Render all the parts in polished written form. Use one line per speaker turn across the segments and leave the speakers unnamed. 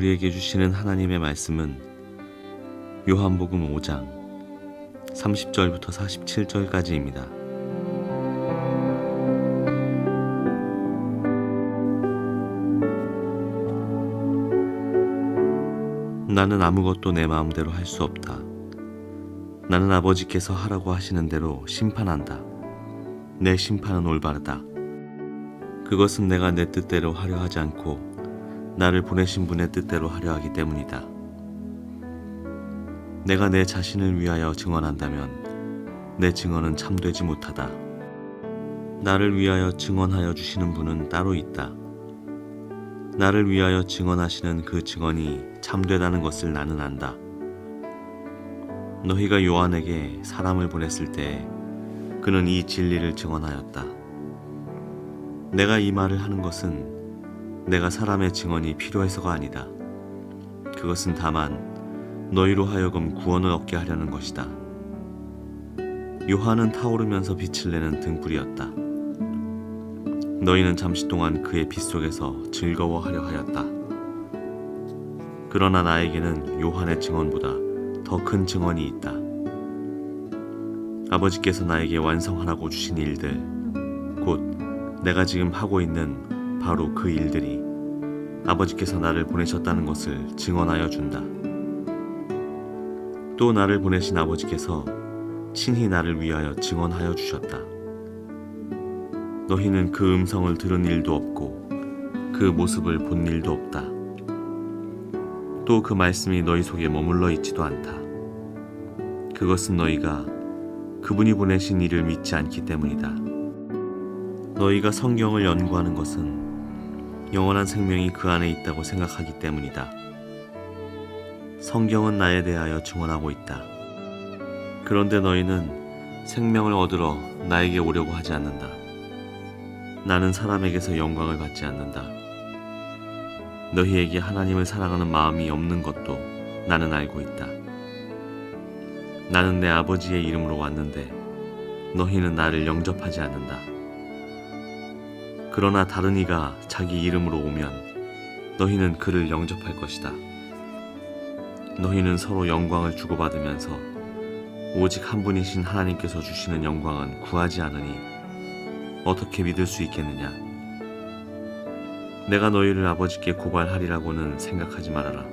우리에게 주시는 하나님의 말씀은 요한복음 5장 30절부터 47절까지입니다. 나는 아무것도 내 마음대로 할 수 없다. 나는 아버지께서 하라고 하시는 대로 심판한다. 내 심판은 올바르다. 그것은 내가 내 뜻대로 하려 하지 않고 나를 보내신 분의 뜻대로 하려 하기 때문이다. 내가 내 자신을 위하여 증언한다면 내 증언은 참되지 못하다. 나를 위하여 증언하여 주시는 분은 따로 있다. 나를 위하여 증언하시는 그 증언이 참되다는 것을 나는 안다. 너희가 요한에게 사람을 보냈을 때 그는 이 진리를 증언하였다. 내가 이 말을 하는 것은 내가 사람의 증언이 필요해서가 아니다. 그것은 다만 너희로 하여금 구원을 얻게 하려는 것이다. 요한은 타오르면서 빛을 내는 등불이었다. 너희는 잠시 동안 그의 빛 속에서 즐거워하려 하였다. 그러나 나에게는 요한의 증언보다 더 큰 증언이 있다. 아버지께서 나에게 완성하라고 주신 일들, 곧 내가 지금 하고 있는 바로 그 일들이 아버지께서 나를 보내셨다는 것을 증언하여 준다. 또 나를 보내신 아버지께서 친히 나를 위하여 증언하여 주셨다. 너희는 그 음성을 들은 일도 없고 그 모습을 본 일도 없다. 또 그 말씀이 너희 속에 머물러 있지도 않다. 그것은 너희가 그분이 보내신 이를 믿지 않기 때문이다. 너희가 성경을 연구하는 것은 영원한 생명이 그 안에 있다고 생각하기 때문이다. 성경은 나에 대하여 증언하고 있다. 그런데 너희는 생명을 얻으러 나에게 오려고 하지 않는다. 나는 사람에게서 영광을 받지 않는다. 너희에게 하나님을 사랑하는 마음이 없는 것도 나는 알고 있다. 나는 내 아버지의 이름으로 왔는데 너희는 나를 영접하지 않는다. 그러나 다른 이가 자기 이름으로 오면 너희는 그를 영접할 것이다. 너희는 서로 영광을 주고받으면서 오직 한 분이신 하나님께서 주시는 영광은 구하지 않으니 어떻게 믿을 수 있겠느냐? 내가 너희를 아버지께 고발하리라고는 생각하지 말아라.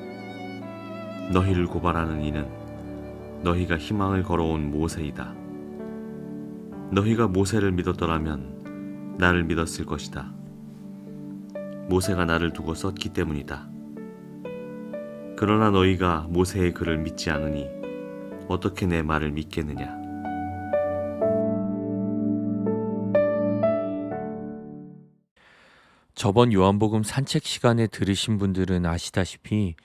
너희를 고발하는 이는 너희가 희망을 걸어온 모세이다. 너희가 모세를 믿었더라면 나를 믿었을 것이다. 모세가 나를 두고 썼기 때문이다. 그러나 너희가 모세의 글을 믿지 않으니 어떻게 내 말을 믿겠느냐?
저번 요한복음 산책 시간에 들으신 분들은 아시다시피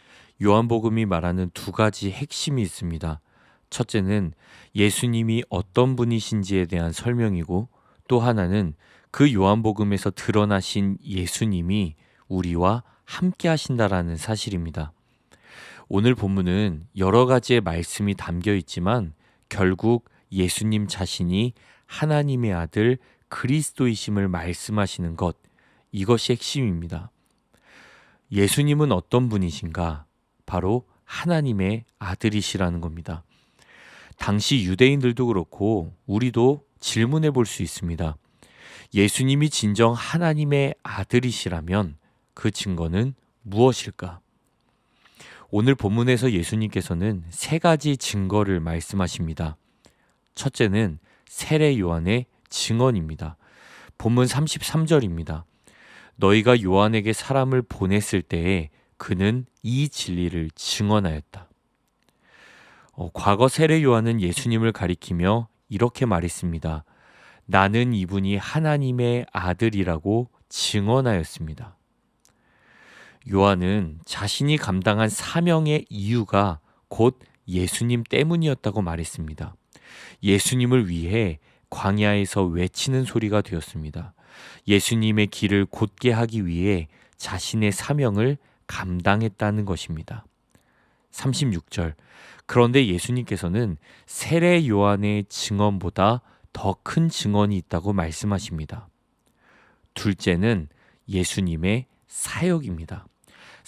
요한복음이 말하는 두 가지 핵심이 있습니다. 첫째는 예수님이 어떤 분이신지에 대한 설명이고, 또 하나는 그 요한복음에서 드러나신 예수님이 우리와 함께 하신다라는 사실입니다. 오늘 본문은 여러 가지의 말씀이 담겨 있지만 결국 예수님 자신이 하나님의 아들 그리스도이심을 말씀하시는 것, 이것이 핵심입니다. 예수님은 어떤 분이신가? 바로 하나님의 아들이시라는 겁니다. 당시 유대인들도 그렇고 우리도 질문해 볼 수 있습니다. 예수님이 진정 하나님의 아들이시라면 그 증거는 무엇일까? 오늘 본문에서 예수님께서는 세 가지 증거를 말씀하십니다. 첫째는 세례 요한의 증언입니다. 본문 33절입니다. 너희가 요한에게 사람을 보냈을 때에 그는 이 진리를 증언하였다. 과거 세례 요한은 예수님을 가리키며 이렇게 말했습니다. 나는 이분이 하나님의 아들이라고 증언하였습니다. 요한은 자신이 감당한 사명의 이유가 곧 예수님 때문이었다고 말했습니다. 예수님을 위해 광야에서 외치는 소리가 되었습니다. 예수님의 길을 곧게 하기 위해 자신의 사명을 감당했다는 것입니다. 36절. 그런데 예수님께서는 세례 요한의 증언보다 더 큰 증언이 있다고 말씀하십니다. 둘째는 예수님의 사역입니다.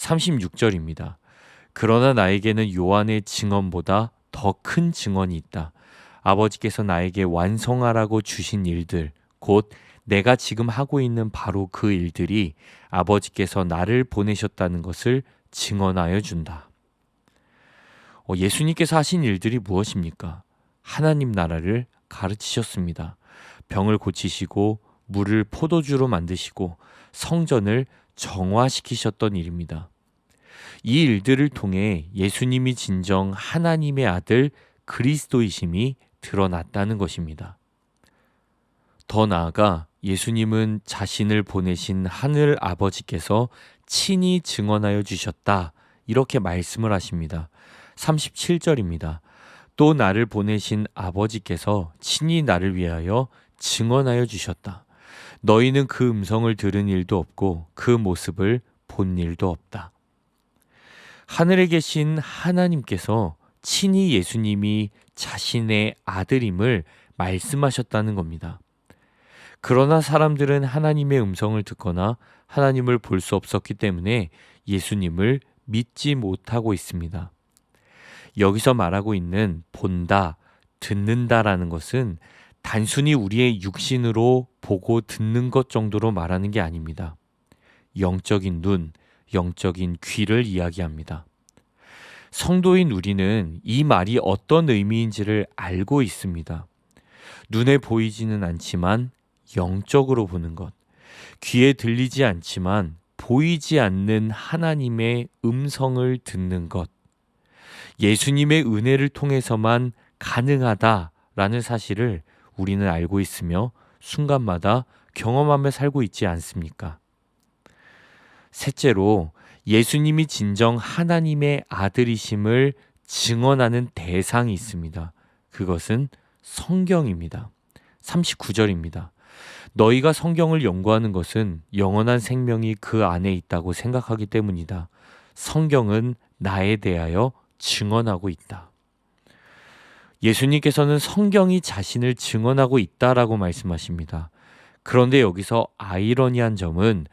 36절입니다. 그러나 나에게는 요한의 증언보다 더 큰 증언이 있다. 아버지께서 나에게 완성하라고 주신 일들, 곧 내가 지금 하고 있는 바로 그 일들이 아버지께서 나를 보내셨다는 것을 증언하여 준다. 예수님께서 하신 일들이 무엇입니까? 하나님 나라를 가르치셨습니다. 병을 고치시고 물을 포도주로 만드시고 성전을 정화시키셨던 일입니다. 이 일들을 통해 예수님이 진정 하나님의 아들 그리스도이심이 드러났다는 것입니다. 더 나아가 예수님은 자신을 보내신 하늘 아버지께서 친히 증언하여 주셨다. 이렇게 말씀을 하십니다. 37절입니다. 또 나를 보내신 아버지께서 친히 나를 위하여 증언하여 주셨다. 너희는 그 음성을 들은 일도 없고 그 모습을 본 일도 없다. 하늘에 계신 하나님께서 친히 예수님이 자신의 아들임을 말씀하셨다는 겁니다. 그러나 사람들은 하나님의 음성을 듣거나 하나님을 볼 수 없었기 때문에 예수님을 믿지 못하고 있습니다. 여기서 말하고 있는 본다, 듣는다라는 것은 단순히 우리의 육신으로 보고 듣는 것 정도로 말하는 게 아닙니다. 영적인 눈, 영적인 귀를 이야기합니다. 성도인 우리는 이 말이 어떤 의미인지를 알고 있습니다. 눈에 보이지는 않지만 영적으로 보는 것, 귀에 들리지 않지만 보이지 않는 하나님의 음성을 듣는 것, 예수님의 은혜를 통해서만 가능하다라는 사실을 우리는 알고 있으며 순간마다 경험하며 살고 있지 않습니까? 셋째로 예수님이 진정 하나님의 아들이심을 증언하는 대상이 있습니다. 그것은 성경입니다. 39절입니다. 너희가 성경을 연구하는 것은 영원한 생명이 그 안에 있다고 생각하기 때문이다. 성경은 나에 대하여 증언하고 있다. 예수님께서는 성경이 자신을 증언하고 있다라고 말씀하십니다. 그런데 여기서 아이러니한 점은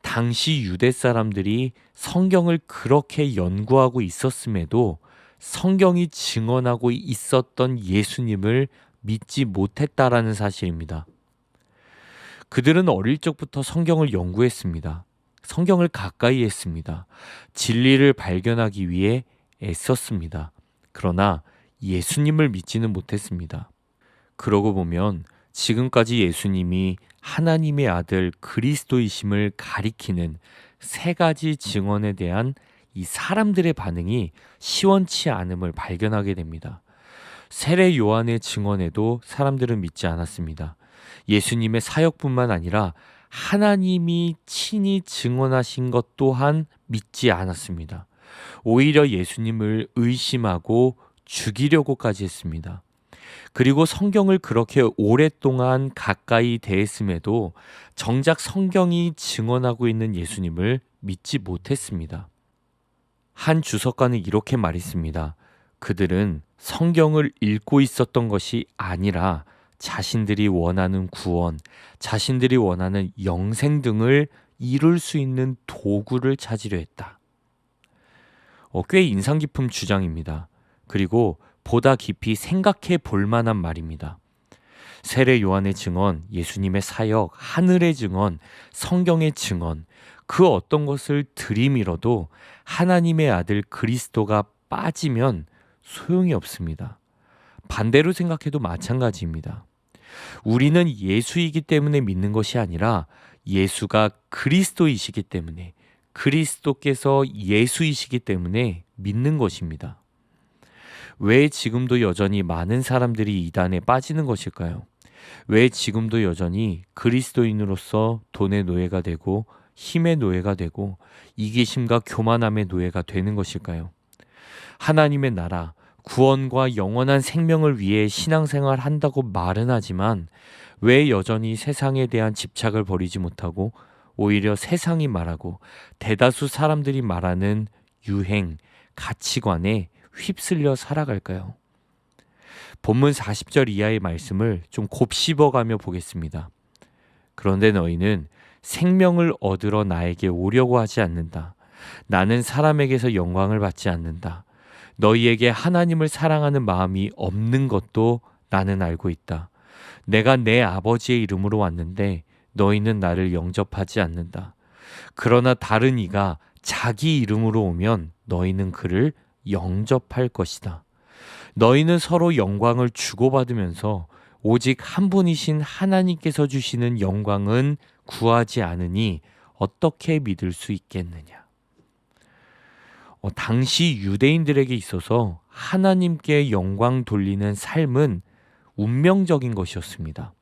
당시 유대 사람들이 성경을 그렇게 연구하고 있었음에도 성경이 증언하고 있었던 예수님을 믿지 못했다라는 사실입니다. 그들은 어릴 적부터 성경을 연구했습니다. 성경을 가까이 했습니다. 진리를 발견하기 위해 애썼습니다. 그러나 예수님을 믿지는 못했습니다. 그러고 보면 지금까지 예수님이 하나님의 아들 그리스도이심을 가리키는 세 가지 증언에 대한 이 사람들의 반응이 시원치 않음을 발견하게 됩니다. 세례 요한의 증언에도 사람들은 믿지 않았습니다. 예수님의 사역뿐만 아니라 하나님이 친히 증언하신 것 또한 믿지 않았습니다. 오히려 예수님을 의심하고 죽이려고까지 했습니다. 그리고 성경을 그렇게 오랫동안 가까이 대했음에도 정작 성경이 증언하고 있는 예수님을 믿지 못했습니다. 한 주석가는 이렇게 말했습니다. 그들은 성경을 읽고 있었던 것이 아니라 자신들이 원하는 구원, 자신들이 원하는 영생 등을 이룰 수 있는 도구를 찾으려 했다. 꽤 인상 깊은 주장입니다. 그리고 보다 깊이 생각해 볼 만한 말입니다. 세례 요한의 증언, 예수님의 사역, 하늘의 증언, 성경의 증언, 그 어떤 것을 들이밀어도 하나님의 아들 그리스도가 빠지면 소용이 없습니다. 반대로 생각해도 마찬가지입니다. 우리는 예수이기 때문에 믿는 것이 아니라 예수가 그리스도이시기 때문에, 그리스도께서 예수이시기 때문에 믿는 것입니다. 왜 지금도 여전히 많은 사람들이 이단에 빠지는 것일까요? 왜 지금도 여전히 그리스도인으로서 돈의 노예가 되고 힘의 노예가 되고 이기심과 교만함의 노예가 되는 것일까요? 하나님의 나라, 구원과 영원한 생명을 위해 신앙생활 한다고 말은 하지만 왜 여전히 세상에 대한 집착을 버리지 못하고 오히려 세상이 말하고 대다수 사람들이 말하는 유행, 가치관에 휩쓸려 살아갈까요? 본문 40절 이하의 말씀을 좀 곱씹어가며 보겠습니다. 그런데 너희는 생명을 얻으러 나에게 오려고 하지 않는다. 나는 사람에게서 영광을 받지 않는다. 너희에게 하나님을 사랑하는 마음이 없는 것도 나는 알고 있다. 내가 내 아버지의 이름으로 왔는데 너희는 나를 영접하지 않는다. 그러나 다른 이가 자기 이름으로 오면 너희는 그를 영접할 것이다. 너희는 서로 영광을 주고받으면서 오직 한 분이신 하나님께서 주시는 영광은 구하지 않으니 어떻게 믿을 수 있겠느냐. 당시 유대인들에게 있어서 하나님께 영광 돌리는 삶은 운명적인 것이었습니다.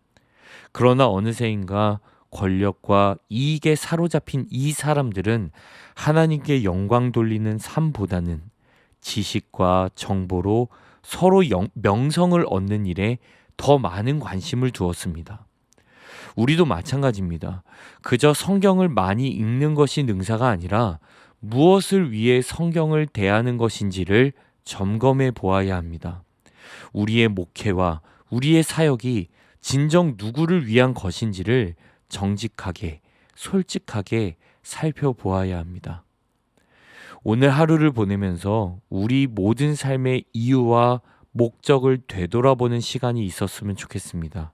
그러나 어느새인가 권력과 이익에 사로잡힌 이 사람들은 하나님께 영광 돌리는 삶보다는 지식과 정보로 서로 명성을 얻는 일에 더 많은 관심을 두었습니다. 우리도 마찬가지입니다. 그저 성경을 많이 읽는 것이 능사가 아니라 무엇을 위해 성경을 대하는 것인지를 점검해 보아야 합니다. 우리의 목회와 우리의 사역이 진정 누구를 위한 것인지를 정직하게, 솔직하게 살펴보아야 합니다. 오늘 하루를 보내면서 우리 모든 삶의 이유와 목적을 되돌아보는 시간이 있었으면 좋겠습니다.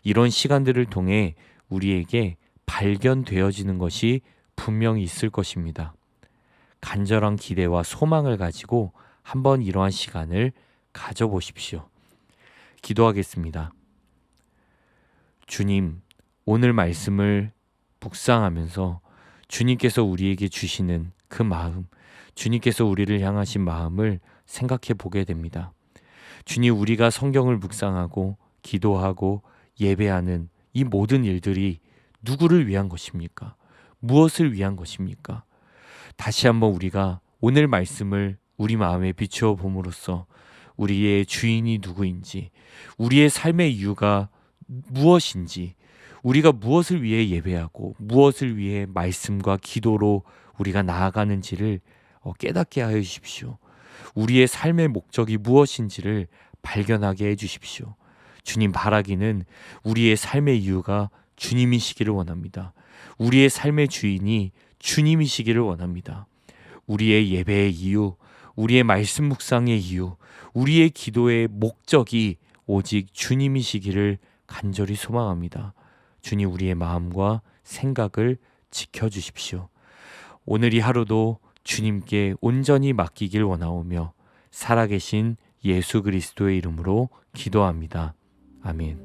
이런 시간들을 통해 우리에게 발견되어지는 것이 분명히 있을 것입니다. 간절한 기대와 소망을 가지고 한번 이러한 시간을 가져보십시오. 기도하겠습니다. 주님, 오늘 말씀을 묵상하면서 주님께서 우리에게 주시는 그 마음, 주님께서 우리를 향하신 마음을 생각해 보게 됩니다. 주님, 우리가 성경을 묵상하고 기도하고 예배하는 이 모든 일들이 누구를 위한 것입니까? 무엇을 위한 것입니까? 다시 한번 우리가 오늘 말씀을 우리 마음에 비추어 봄으로써 우리의 주인이 누구인지, 우리의 삶의 이유가 무엇인지, 우리가 무엇을 위해 예배하고 무엇을 위해 말씀과 기도로 우리가 나아가는지를 깨닫게 하여 주십시오. 우리의 삶의 목적이 무엇인지를 발견하게 해 주십시오. 주님, 바라기는 우리의 삶의 이유가 주님이시기를 원합니다. 우리의 삶의 주인이 주님이시기를 원합니다. 우리의 예배의 이유, 우리의 말씀 묵상의 이유, 우리의 기도의 목적이 오직 주님이시기를 간절히 소망합니다. 주님, 우리의 마음과 생각을 지켜주십시오. 오늘 이 하루도 주님께 온전히 맡기길 원하오며 살아계신 예수 그리스도의 이름으로 기도합니다. 아멘.